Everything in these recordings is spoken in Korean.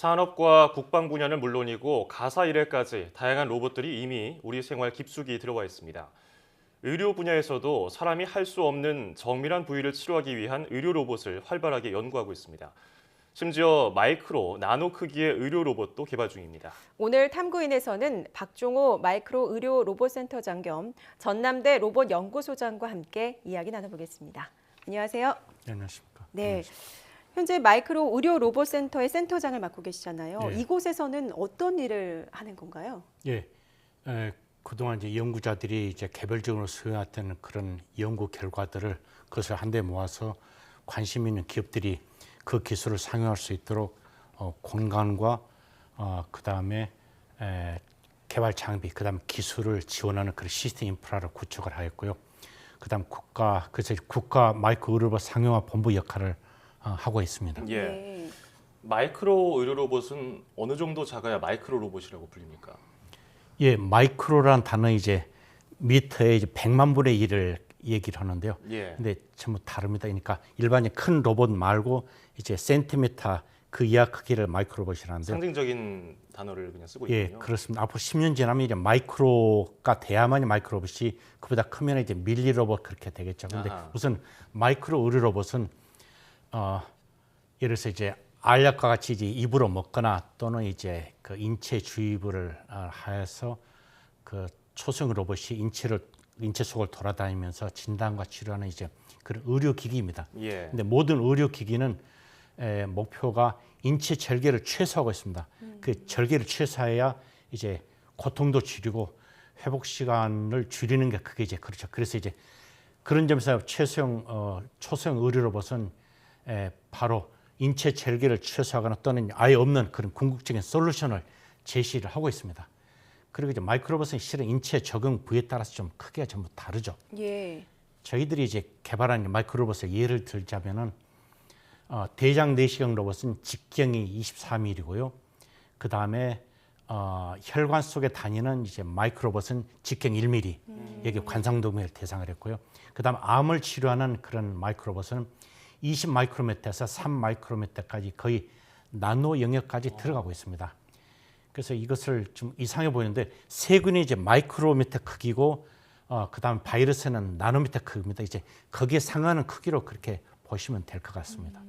산업과 국방 분야는 물론이고 가사 일해까지 다양한 로봇들이 이미 우리 생활 깊숙이 들어와 있습니다. 의료 분야에서도 사람이 할 수 없는 정밀한 부위를 치료하기 위한 의료 로봇을 활발하게 연구하고 있습니다. 심지어 마이크로, 나노 크기의 의료 로봇도 개발 중입니다. 오늘 탐구인에서는 박종호 마이크로 의료 로봇센터장 겸 전남대 로봇연구소장과 함께 이야기 나눠보겠습니다. 안녕하세요. 네, 안녕하십니까. 네, 현재 마이크로 의료 로봇센터의 센터장을 맡고 계시잖아요. 예. 이곳에서는 어떤 일을 하는 건가요? 예, 그동안 이제 연구자들이 이제 개별적으로 수행했던 그런 연구 결과들을 그것을 한데 모아서 관심 있는 기업들이 그 기술을 상용할 수 있도록 공간과 그다음에 개발 장비, 그다음 기술을 지원하는 그런 시스템 인프라를 구축을 하였고요. 그다음 그래서 국가 마이크로 의료로봇 상용화 본부 역할을 하고 있습니다. 예. 네. 마이크로 의료 로봇은 어느 정도 작아야 마이크로 로봇이라고 불립니까? 예, 마이크로라는 단어 이제 미터의 이제 100만 분의 1을 얘기를 하는데요. 예. 근데 전부 다릅니다. 그러니까 일반적인 큰 로봇 말고 이제 센티미터 그 이하 크기를 마이크로 로봇이라는데요. 상징적인 단어를 그냥 쓰고 예, 있군요. 그렇습니다. 앞으로 10년 지나면 이제 마이크로가 돼야만이 마이크로 로봇이 그보다 크면 이제 밀리 로봇 그렇게 되겠죠. 근데 아하. 우선 마이크로 의료 로봇은 예를 들어서 이제 알약과 같이 이제 입으로 먹거나 또는 이제 그 인체 주입을 하여서 그 초성 로봇이 인체 속을 돌아다니면서 진단과 치료하는 이제 그런 의료기기입니다. 예. 근데 모든 의료기기는 목표가 인체 절개를 최소화하고 있습니다. 그 절개를 최소화해야 이제 고통도 줄이고 회복 시간을 줄이는 게 그게 이제 그렇죠. 그래서 이제 그런 점에서 초소형 의료 로봇은 바로 인체 절개를 최소화하거나 또는 아예 없는 그런 궁극적인 솔루션을 제시를 하고 있습니다. 그리고 이제 마이크로 로봇은 실은 인체 적응 부위에 따라서 좀 크기가 전부 다르죠. 예. 저희들이 이제 개발한 마이크로 로봇의 예를 들자면은 대장 내시경 로봇은 직경이 24mm고요. 그 다음에 혈관 속에 다니는 이제 마이크로 로봇은 직경 1mm 여기 관상동맥을 대상을 했고요. 그 다음 암을 치료하는 그런 마이크로 로봇은 20 마이크로미터에서 3 마이크로미터까지 거의 나노 영역까지 들어가고 있습니다. 그래서 이것을 좀 이상해 보이는데 세균이 이제 마이크로미터 크기고 그다음 바이러스는 나노미터 크기입니다. 이제 거기에 상하는 크기로 그렇게 보시면 될 것 같습니다.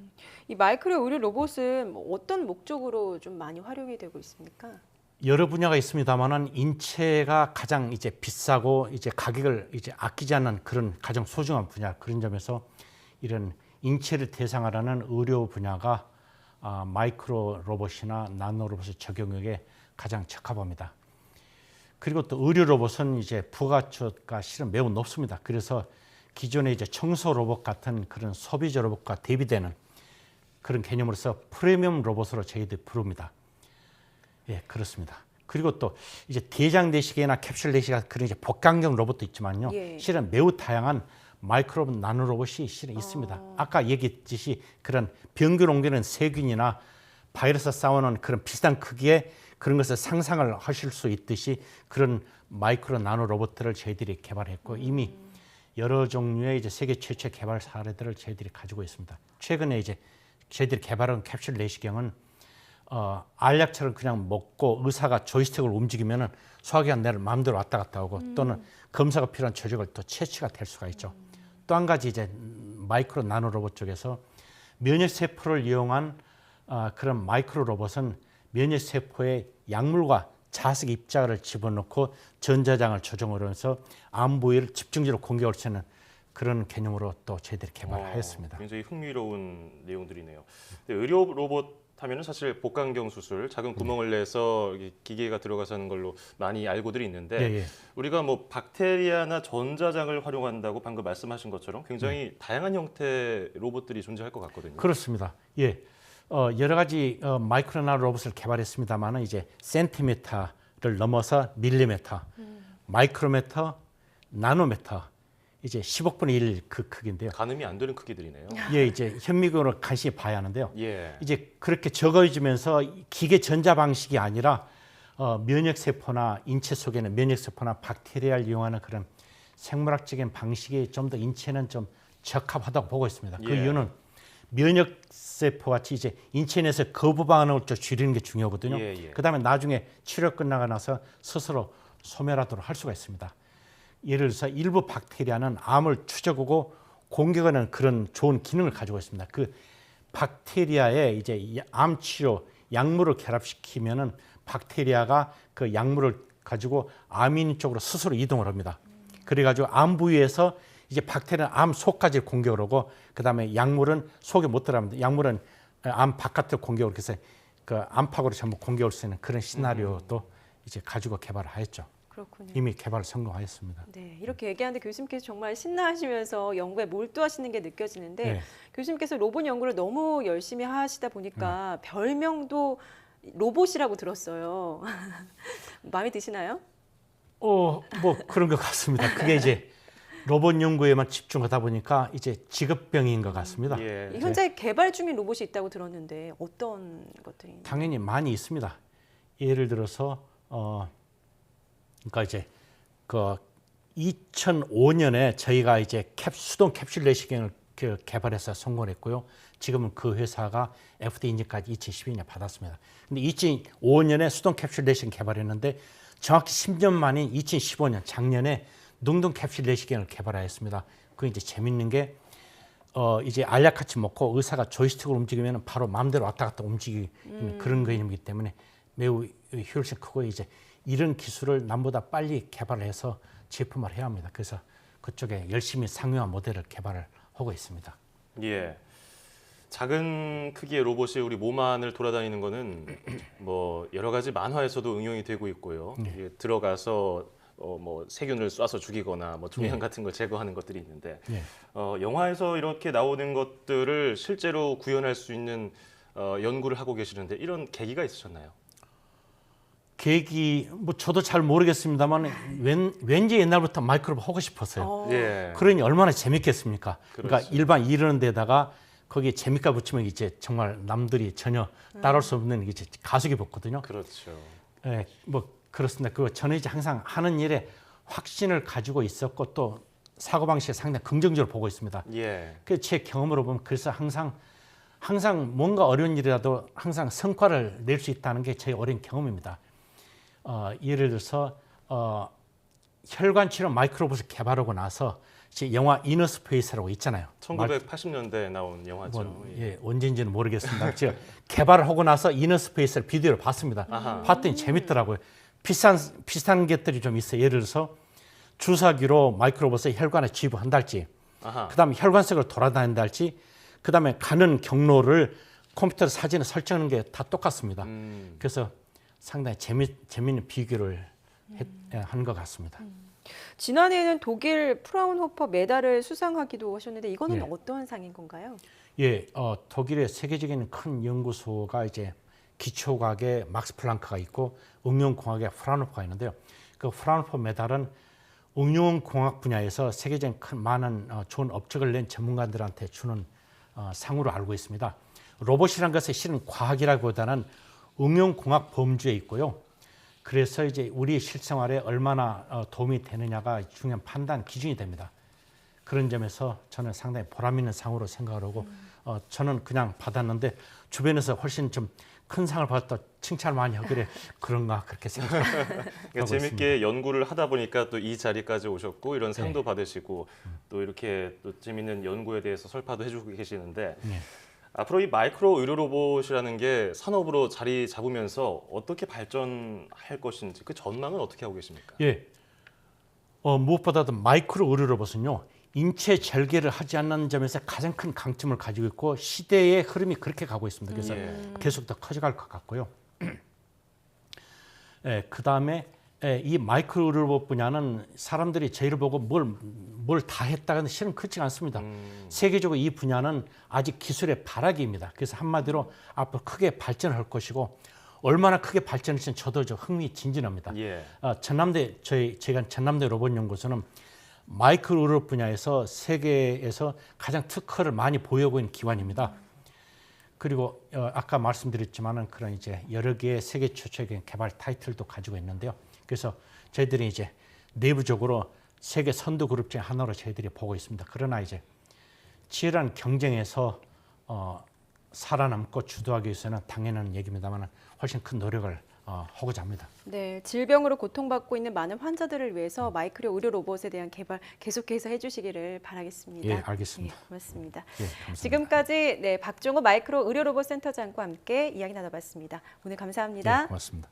이 마이크로 의료 로봇은 어떤 목적으로 좀 많이 활용이 되고 있습니까? 여러 분야가 있습니다만은 인체가 가장 이제 비싸고 이제 가격을 이제 아끼지 않는 그런 가장 소중한 분야 그런 점에서 이런 인체를 대상화하는 의료 분야가 마이크로 로봇이나 나노 로봇의 적용력에 가장 적합합니다. 그리고 또 의료 로봇은 이제 부가가치가 실은 매우 높습니다. 그래서 기존의 이제 청소 로봇 같은 그런 소비자 로봇과 대비되는 그런 개념으로서 프리미엄 로봇으로 저희들이 부릅니다. 예, 그렇습니다. 그리고 또 이제 대장 내시경이나 캡슐 내시경 그런 이제 복강경 로봇도 있지만요. 예. 실은 매우 다양한 마이크로 나노 로봇이 실은 있습니다. 아까 얘기했듯이 그런 병균 옮기는 세균이나 바이러스 싸우는 그런 비슷한 크기의 그런 것을 상상을 하실 수 있듯이 그런 마이크로 나노 로봇들을 저희들이 개발했고 이미 여러 종류의 이제 세계 최초의 개발 사례들을 저희들이 가지고 있습니다. 최근에 이제 저희들이 개발한 캡슐 내시경은 알약처럼 그냥 먹고 의사가 조이스틱을 움직이면은 소화기관 내를 마음대로 왔다 갔다 하고 또는 검사가 필요한 조직을 또 채취가 될 수가 있죠. 또 한 가지 이제 마이크로 나노 로봇 쪽에서 면역 세포를 이용한 그런 마이크로 로봇은 면역 세포에 약물과 자석 입자를 집어넣고 전자장을 조정을 해서 암 부위를 집중적으로 공격할 수 있는 그런 개념으로 또 저희들이 개발하였습니다. 굉장히 흥미로운 내용들이네요. 근데 의료 로봇 하면은 사실 복강경 수술, 작은 구멍을 내서 기계가 들어가서 하는 걸로 많이 알고들 있는데 예. 우리가 뭐 박테리아나 전자장을 활용한다고 방금 말씀하신 것처럼 굉장히 다양한 형태의 로봇들이 존재할 것 같거든요. 그렇습니다. 예. 여러 가지 마이크로 나노 로봇을 개발했습니다만은 이제 센티미터를 넘어서 밀리미터, 마이크로미터, 나노미터 이제 10억 분의 1 그 크기인데요. 가늠이 안 되는 크기들이네요. 예, 이제 현미경으로 간신히 봐야 하는데요. 예. 이제 그렇게 적어지면서 기계 전자 방식이 아니라 면역 세포나 인체 속에는 면역 세포나 박테리아를 이용하는 그런 생물학적인 방식이 좀 더 인체는 좀 적합하다고 보고 있습니다. 그 예. 이유는 면역 세포 같이 이제 인체 내에서 거부 반응을 좀 줄이는 게 중요하거든요. 예, 예. 그다음에 나중에 치료 끝나고 나서 스스로 소멸하도록 할 수가 있습니다. 예를 들어서 일부 박테리아는 암을 추적하고 공격하는 그런 좋은 기능을 가지고 있습니다. 그 박테리아에 이제 암 치료 약물을 결합시키면은 박테리아가 그 약물을 가지고 암 있는 쪽으로 스스로 이동을 합니다. 그래가지고 암 부위에서 이제 박테리아는 암 속까지 공격을 하고 그다음에 약물은 속에 못 들어갑니다. 약물은 암 바깥으로 공격을 해서 그 암팍으로 전부 공격할 수 있는 그런 시나리오도 이제 가지고 개발을 하였죠. 그렇군요. 이미 개발 성공하였습니다. 네, 이렇게 얘기하는데 교수님께서 정말 신나하시면서 연구에 몰두하시는 게 느껴지는데 네. 교수님께서 로봇 연구를 너무 열심히 하시다 보니까 별명도 로봇이라고 들었어요. 마음에 드시나요? 뭐 그런 것 같습니다. 그게 이제 로봇 연구에만 집중하다 보니까 이제 직업병인 것 같습니다. 예. 현재 개발 중인 로봇이 있다고 들었는데 어떤 것들이? 당연히 많이 있습니다. 예를 들어서 그러니까 이제 그 2005년에 저희가 이제 수동 캡슐 내시경을 개발해서 성공했고요. 지금은 그 회사가 FDA 인증까지 2012년에 받았습니다. 근데 2005년에 수동 캡슐 내시경 개발했는데 정확히 10년 만인 2015년 작년에 능동 캡슐 내시경을 개발하였습니다. 그 이제 재밌는 게 이제 알약같이 먹고 의사가 조이스틱을 움직이면 바로 마음대로 왔다 갔다 움직이는 그런 개념이기 때문에 매우 효율성 크고 이제 이런 기술을 남보다 빨리 개발해서 제품화를 해야 합니다. 그래서 그쪽에 열심히 상용화 모델을 개발을 하고 있습니다. 예. 작은 크기의 로봇이 우리 몸 안을 돌아다니는 거는 뭐 여러 가지 만화에서도 응용이 되고 있고요. 이게 들어가서 뭐 세균을 쏴서 죽이거나 뭐 종양 같은 걸 제거하는 것들이 있는데 영화에서 이렇게 나오는 것들을 실제로 구현할 수 있는 연구를 하고 계시는데 이런 계기가 있으셨나요? 계기 뭐 저도 잘 모르겠습니다만 왠지 옛날부터 마이크로브 하고 싶었어요. 예. 그러니 얼마나 재밌겠습니까? 그러니까 그렇죠. 일반 이러는 데다가 거기에 재미가 붙이면 이제 정말 남들이 전혀 따라올 수 없는 이제 가속이 붙거든요. 그렇죠. 예, 뭐 그렇습니다. 그 저는 이제 항상 하는 일에 확신을 가지고 있었고 또 사고 방식을 상당히 긍정적으로 보고 있습니다. 예. 그 제 경험으로 보면 그래서 항상 뭔가 어려운 일이라도 항상 성과를 낼 수 있다는 게 제 어린 경험입니다. 예를 들어서 혈관 치료 마이크로봇을 개발하고 나서 이제 영화 이너스페이스라고 있잖아요. 1980년대에 나온 영화죠. 언제인지는 모르겠습니다. 제가 개발을 하고 나서 이너스페이스를 비디오를 봤습니다. 봤더니 재밌더라고요. 비슷한 것들이 좀 있어요. 예를 들어서 주사기로 마이크로봇을 혈관에 주입한달지, 그다음에 혈관 속을 돌아다닌다 할지, 그다음에 가는 경로를 컴퓨터 사진에 설정하는 게 다 똑같습니다. 그래서 상당히 재미있는 비교를 한 것 같습니다. 지난해에는 독일 프라운호퍼 메달을 수상하기도 하셨는데 이거는 예. 어떤 상인 건가요? 예, 독일의 세계적인 큰 연구소가 이제 기초과학의 막스 플랑크가 있고 응용공학의 프라운호퍼가 있는데요. 그 프라운호퍼 메달은 응용공학 분야에서 세계적인 큰 많은 좋은 업적을 낸 전문가들한테 주는 상으로 알고 있습니다. 로봇이라는 것은 실은 과학이라기보다는 응용공학 범주에 있고요. 그래서 이제 우리 실생활에 얼마나 도움이 되느냐가 중요한 판단 기준이 됩니다. 그런 점에서 저는 상당히 보람 있는 상으로 생각을 하고 저는 그냥 받았는데 주변에서 훨씬 좀 큰 상을 받았다 칭찬을 많이 하길래 그런가 그렇게 생각하고 그러니까 재밌게 연구를 하다 보니까 또 이 자리까지 오셨고 이런 상도 받으시고 또 이렇게 또 재밌는 연구에 대해서 설파도 해주고 계시는데 앞으로 이 마이크로 의료 로봇이라는 게 산업으로 자리 잡으면서 어떻게 발전할 것인지 그 전망은 어떻게 하고 계십니까? 예. 무엇보다도 마이크로 의료 로봇은요. 인체 절개를 하지 않는 점에서 가장 큰 강점을 가지고 있고 시대의 흐름이 그렇게 가고 있습니다. 그래서 계속 더 커져갈 것 같고요. 그다음에 이 마이크로 의료 로봇 분야는 사람들이 저희를 보고 뭘 다 했다가는 실은 그렇지 않습니다. 세계적으로 이 분야는 아직 기술의 발아기입니다. 그래서 한마디로 앞으로 크게 발전할 것이고 얼마나 크게 발전할지는 저도 흥미진진합니다. 저희가 전남대 로봇 연구소는 마이크로 의료 분야에서 세계에서 가장 특허를 많이 보유하고 있는 기관입니다. 그리고 아까 말씀드렸지만은 그런 이제 여러 개의 세계 최초의 개발 타이틀도 가지고 있는데요. 그래서 저희들이 이제 내부적으로 세계 선도 그룹 중 하나로 저희들이 보고 있습니다. 그러나 이제 치열한 경쟁에서 살아남고 주도하기 위해서는 당연한 얘기입니다만 훨씬 큰 노력을 하고자 합니다. 네, 질병으로 고통받고 있는 많은 환자들을 위해서 마이크로 의료 로봇에 대한 개발 계속해서 해주시기를 바라겠습니다. 예, 알겠습니다. 고맙습니다. 예, 감사합니다. 지금까지 박종호 마이크로 의료 로봇 센터장과 함께 이야기 나눠봤습니다. 오늘 감사합니다. 예, 고맙습니다.